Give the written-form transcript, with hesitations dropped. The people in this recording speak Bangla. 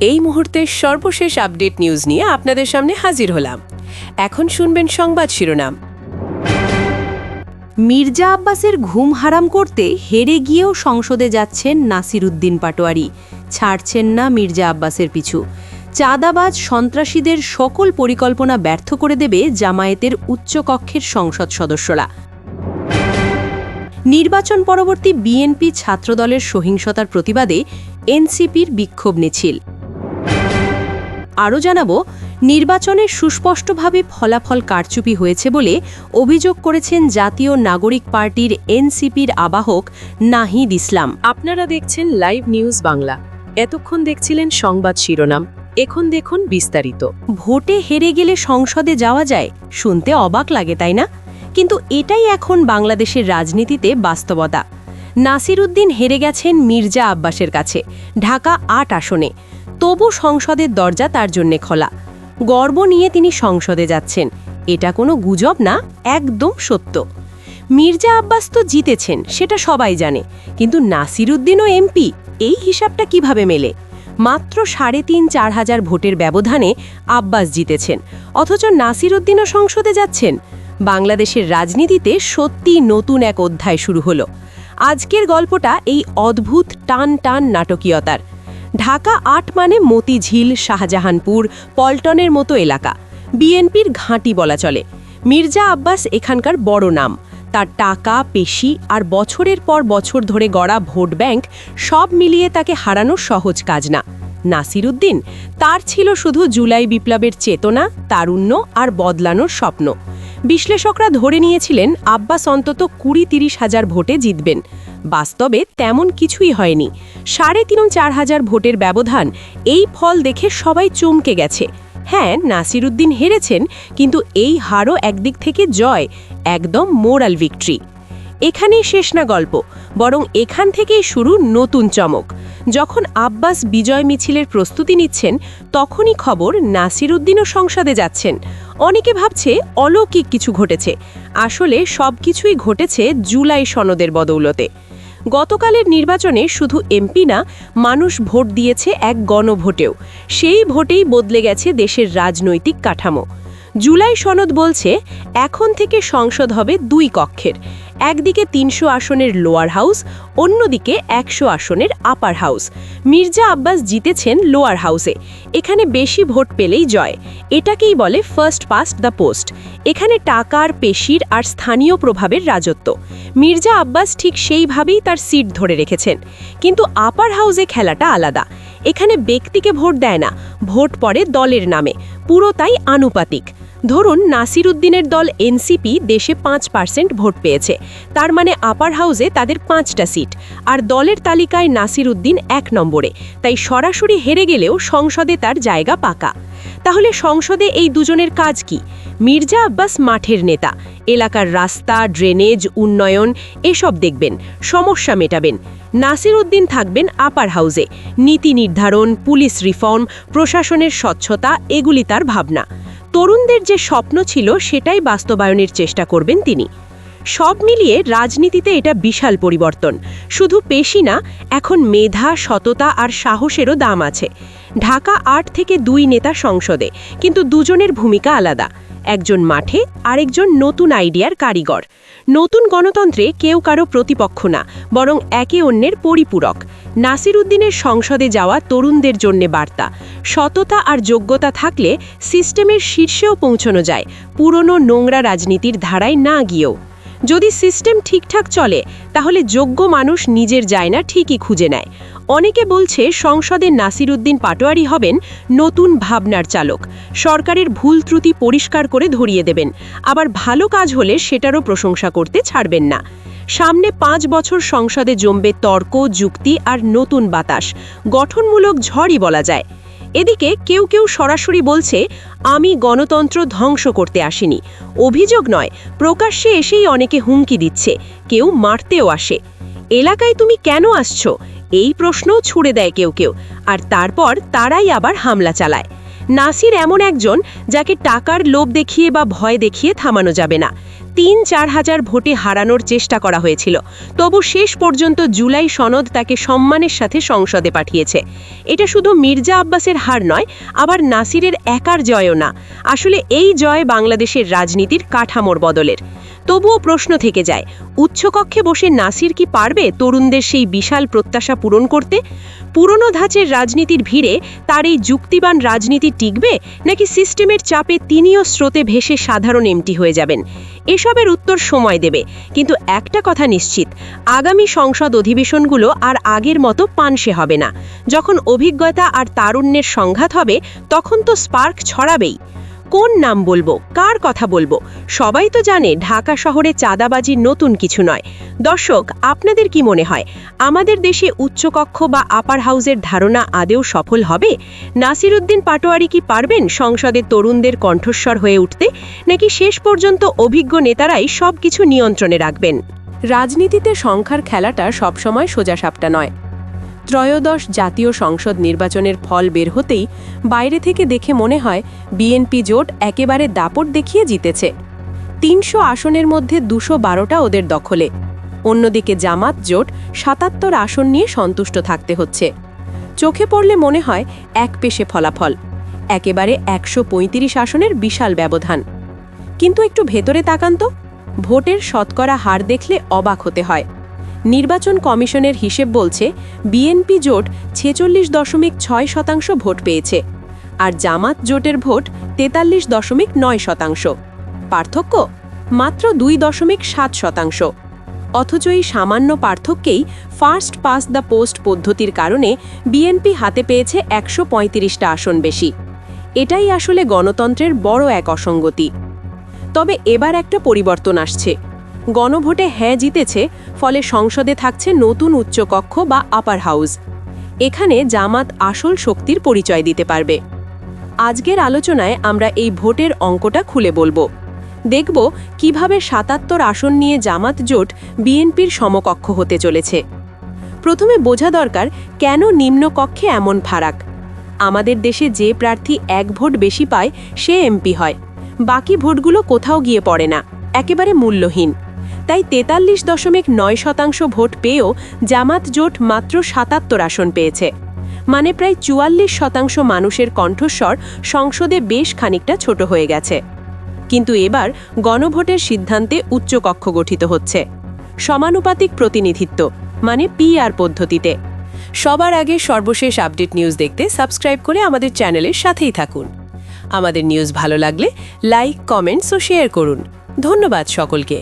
এই মুহূর্তের সর্বশেষ আপডেট নিউজ নিয়ে আপনাদের সামনে হাজির হলাম। এখন শুনবেন সংবাদ শিরোনাম। মির্জা আব্বাসের ঘুম হারাম করতে হেরে গিয়েও সংসদে যাচ্ছেন নাসিরুদ্দিন পাটোয়ারি। ছাড়ছেন না মির্জা আব্বাসের পিছু। চাঁদাবাজ সন্ত্রাসীদের সকল পরিকল্পনা ব্যর্থ করে দেবে জামায়াতের উচ্চকক্ষের সংসদ সদস্যরা। নির্বাচন পরবর্তী বিএনপি ছাত্রদলের সহিংসতার প্রতিবাদে এনসিপির বিক্ষোভ মিছিল। আরও জানাবো, নির্বাচনে সুস্পষ্টভাবে ফলাফল কারচুপি হয়েছে বলে অভিযোগ করেছেন জাতীয় নাগরিক পার্টির এনসিপির আবাহক নাহিদ ইসলাম। আপনারা দেখছেন লাইভ নিউজ বাংলা। এতক্ষণ দেখছিলেন সংবাদ শিরোনাম, এখন দেখুন বিস্তারিত। ভোটে হেরে গেলে সংসদে যাওয়া যায়, শুনতে অবাক লাগে তাই না? কিন্তু এটাই এখন বাংলাদেশের রাজনীতিতে বাস্তবতা। নাসিরুদ্দিন হেরে গেছেন মির্জা আব্বাসের কাছে ঢাকা ৮ আসনে, তবু সংসদের দরজা তার জন্যে খোলা। গর্ব নিয়ে তিনি সংসদে যাচ্ছেন, এটা কোনো গুজব না, একদম সত্য। মির্জা আব্বাস তো জিতেছেন, সেটা সবাই জানে, কিন্তু নাসিরুদ্দিনও এমপি, এই হিসাবটা কিভাবে মেলে? মাত্র ৩.৫-৪ হাজার ভোটের ব্যবধানে আব্বাস জিতেছেন, অথচ নাসিরুদ্দিনও সংসদে যাচ্ছেন। বাংলাদেশের রাজনীতিতে সত্যি নতুন এক অধ্যায় শুরু হলো। আজকের গল্পটা এই অদ্ভুত টান টান নাটকীয়তার। ঢাকা ৮ মানে মতিঝিল, শাহজাহানপুর, পল্টনের মতো এলাকা, বিএনপির ঘাঁটি বলা চলে। মির্জা আব্বাস এখানকার বড় নাম। তার টাকা, পেশি আর বছরের পর বছর ধরে গড়া ভোট ব্যাংক সব মিলিয়ে তাকে হারানো সহজ কাজ না। নাসিরুদ্দিন, তার ছিল শুধু জুলাই বিপ্লবের চেতনা, তারুণ্য আর বদলানোর স্বপ্ন। বিশ্লেষকরা ধরে নিয়েছিলেন আব্বাস অন্তত ২০-৩০ হাজার ভোটে জিতবেন। বাস্তবে তেমন কিছুই হয়নি। ৩.৫-৪ হাজার ভোটের ব্যবধান, এই ফল দেখে সবাই চমকে গেছে। হ্যাঁ, নাসিরুদ্দিন হেরেছেন, কিন্তু এই হারও একদিক থেকে জয়, একদম মোরাল ভিক্টরি। এখানেই শেষ না গল্প, বরং এখান থেকেই শুরু নতুন চমক। যখন আব্বাস বিজয় মিছিলের প্রস্তুতি নিচ্ছেন, তখনই খবর নাসিরুদ্দিনও সংসদে যাচ্ছেন। অনেকে ভাবছে অলৌকিক কিছু ঘটেছে, আসলে সবকিছুই ঘটেছে জুলাই সনদের বদৌলতে। গতকালের নির্বাচনে শুধু এমপি না, মানুষ ভোট দিয়েছে এক গণভোটেও। সেই ভোটেই বদলে গেছে দেশের রাজনৈতিক কাঠামো। জুলাই সনদ বলছে এখন থেকে সংসদ হবে ২ কক্ষের, একদিকে ৩০০ আসনের লোয়ার হাউস, অন্যদিকে ১০০ আসনের আপার হাউস। মির্জা আব্বাস জিতেছেন লোয়ার হাউসে, এখানে বেশি ভোট পেলেই জয়। এটাকেই বলে ফার্স্ট পাস্ট দ্য পোস্ট। এখানে টাকার, পেশির আর স্থানীয় প্রভাবের রাজত্ব। মির্জা আব্বাস ঠিক সেইভাবেই তার সিট ধরে রেখেছেন। কিন্তু আপার হাউসে খেলাটা আলাদা। এখানে ব্যক্তিকে ভোট দেয় না, ভোট পড়ে দলের নামে, পুরোটাই আনুপাতিক। ধরুন নাসিরুদ্দিনের দল এনসিপি দেশে ৫% ভোট পেয়েছে, তার মানে আপার হাউসে তাদের ৫টা সিট, আর দলের তালিকায় নাসিরুদ্দিন ১ নম্বরে, তাই সরাসরি হেরে গেলেও সংসদে তার জায়গা পাকা। তাহলে সংসদে এই দুজনের কাজ কি? মির্জা আব্বাস মাঠের নেতা, এলাকার রাস্তা, ড্রেনেজ, উন্নয়ন এসব দেখবেন, সমস্যা মেটাবেন। নাসিরুদ্দিন থাকবেন আপার হাউসে, নীতি নির্ধারণ, পুলিশ রিফর্ম, প্রশাসনের স্বচ্ছতা, এগুলি তার ভাবনা। তরুণদের যে স্বপ্ন ছিল সেটাই বাস্তবায়নের চেষ্টা করবেন তিনি। সব মিলিয়ে রাজনীতিতে এটা বিশাল পরিবর্তন। শুধু পেশি না, এখন মেধা, সততা আর সাহসেরও দাম আছে। ঢাকা ৮ থেকে ২ নেতা সংসদে, কিন্তু দুজনের ভূমিকা আলাদা। একজন মাঠে, আরেকজন নতুন আইডিয়ার কারিগর। নতুন গণতন্ত্রে কেউ কারো প্রতিপক্ষ না, বরং একে অন্যের পরিপূরক। নাসিরুদ্দিনের সংসদে যাওয়া তরুণদের জন্যে বার্তা, সততা আর যোগ্যতা থাকলে সিস্টেমের শীর্ষেও পৌঁছানো যায়, পুরনো নোংরা রাজনীতির ধারায় না গিয়েও। যদি সিস্টেম ঠিকঠাক চলে, তাহলে যোগ্য মানুষ নিজের জায়গা ঠিকই খুঁজে নেয়। অনেকে বলছে সংসদে নাসিরুদ্দিন পাটোয়ারি হবেন নতুন ভাবনার চালক, সরকারের ভুল ত্রুটি পরিষ্কার করে ধরিয়ে দেবেন, আবার ভালো কাজ হলে সেটারও প্রশংসা করতে ছাড়বেন না। সামনে ৫ বছর সংসদে জমবে তর্ক, যুক্তি আর নতুন বাতাস, গঠনমূলক ঝড়ই বলা যায়। এদিকে কেউ কেউ সরাসরি বলছে, আমি গণতন্ত্র ধ্বংস করতে আসিনি। অভিযোগ নয়, প্রকাশ্যে এসেই অনেকে হুমকি দিচ্ছে, কেউ মারতেও আসে। এলাকায় তুমি কেন আসছো, এই প্রশ্নও ছুড়ে দেয় কেউ কেউ, আর তারপর তারাই আবার হামলা চালায়। নাসির এমন একজন যাকে টাকার লোভ দেখিয়ে বা ভয় দেখিয়ে থামানো যাবে না। 3-4 হাজার ভোটে হারানোর চেষ্টা করা হয়েছিল, তবু শেষ পর্যন্ত জুলাই সনদ তাকে সম্মানের সাথে সংসদে পাঠিয়েছে। এটা শুধু মির্জা আব্বাসের হার নয়, আবার নাসিরের একার জয়ও না। আসলে এই জয় বাংলাদেশের রাজনীতির কাঠামোর বদলের। তবুও প্রশ্ন থেকে যায়, উচ্চকক্ষে বসে নাসির কি পারবে তরুণদের সেই বিশাল প্রত্যাশা পূরণ করতে? পুরনো ধাঁচের রাজনীতির ভিড়ে তার এই যুক্তিবান রাজনীতি টিকবে, নাকি সিস্টেমের চাপে তিনিও স্রোতে ভেসে সাধারণ এমটি হয়ে যাবেন? এসবের উত্তর সময় দেবে, কিন্তু একটা কথা নিশ্চিত, আগামী সংসদ অধিবেশনগুলো আর আগের মতো পানসে হবে না। যখন অভিজ্ঞতা আর তারুণ্যের সংঘাত হবে, তখন তো স্পার্ক ছড়াবেই। কোন নাম বলবো, কার কথা বলবো? সবাই তো জানে ঢাকা শহরে চাঁদাবাজি নতুন কিছু নয়। দর্শক, আপনাদের কি মনে হয়, আমাদের দেশে উচ্চকক্ষ বা আপার হাউসের ধারণা আদেও সফল হবে? নাসিরউদ্দিন পাটোয়ারি কি পারবেন সংসদে তরুণদের কণ্ঠস্বর হয়ে উঠতে, নাকি শেষ পর্যন্ত অভিজ্ঞ নেতারাই সবকিছু নিয়ন্ত্রণে রাখবেন? রাজনীতিতে সংখ্যার খেলাটা সবসময় সোজাসাপটা নয়। ত্রয়োদশ জাতীয় সংসদ নির্বাচনের ফল বের হতেই বাইরে থেকে দেখে মনে হয় বিএনপি জোট একেবারে দাপট দেখিয়ে জিতেছে। 300 আসনের মধ্যে 212টা ওদের দখলে। অন্যদিকে জামাত জোট 77 আসন নিয়ে সন্তুষ্ট থাকতে হচ্ছে। চোখে পড়লে মনে হয় এক পেশে ফলাফল, একেবারে 135 আসনের বিশাল ব্যবধান। কিন্তু একটু ভেতরে তাকান তো, ভোটের শতকরা হার দেখলে অবাক হতে হয়। নির্বাচন কমিশনের হিসেব বলছে বিএনপি জোট 46.6% ভোট পেয়েছে, আর জামাত জোটের ভোট 43.9%। পার্থক্য মাত্র 2.7%। অথচ এই সামান্য পার্থক্যেই ফার্স্ট পাস দ্য পোস্ট পদ্ধতির কারণে বিএনপি হাতে পেয়েছে 135টা আসন বেশি। এটাই আসলে গণতন্ত্রের বড় এক অসঙ্গতি। তবে এবার একটা পরিবর্তন আসছে। গণভোটে হ্যাঁ জিতেছে, ফলে সংসদে থাকছে নতুন উচ্চকক্ষ বা আপার হাউস। এখানে জামাত আসল শক্তির পরিচয় দিতে পারবে। আজকের আলোচনায় আমরা এই ভোটের অঙ্কটা খুলে বলবো। দেখব কিভাবে 77 আসন নিয়ে জামাত জোট বিএনপির সমকক্ষ হতে চলেছে। প্রথমে বোঝা দরকার কেন নিম্নকক্ষে এমন ফারাক। আমাদের দেশে যে প্রার্থী 1 ভোট বেশি পায় সে এমপি হয়, বাকি ভোটগুলো কোথাও গিয়ে পড়ে না, একেবারে মূল্যহীন। তাই 43.9% ভোট পেয়েও জামাত জোট মাত্র 77 আসন পেয়েছে, মানে প্রায় 44% মানুষের কণ্ঠস্বর সংসদে বেশ খানিকটা ছোট হয়ে গেছে। কিন্তু এবার গণভোটের সিদ্ধান্তে উচ্চকক্ষ গঠিত হচ্ছে সমানুপাতিক প্রতিনিধিত্ব, মানে পিআর পদ্ধতিতে। সবার আগে সর্বশেষ আপডেট নিউজ দেখতে সাবস্ক্রাইব করে আমাদের চ্যানেলের সাথেই থাকুন। আমাদের নিউজ ভালো লাগলে লাইক, কমেন্টস ও শেয়ার করুন। ধন্যবাদ সকলকে।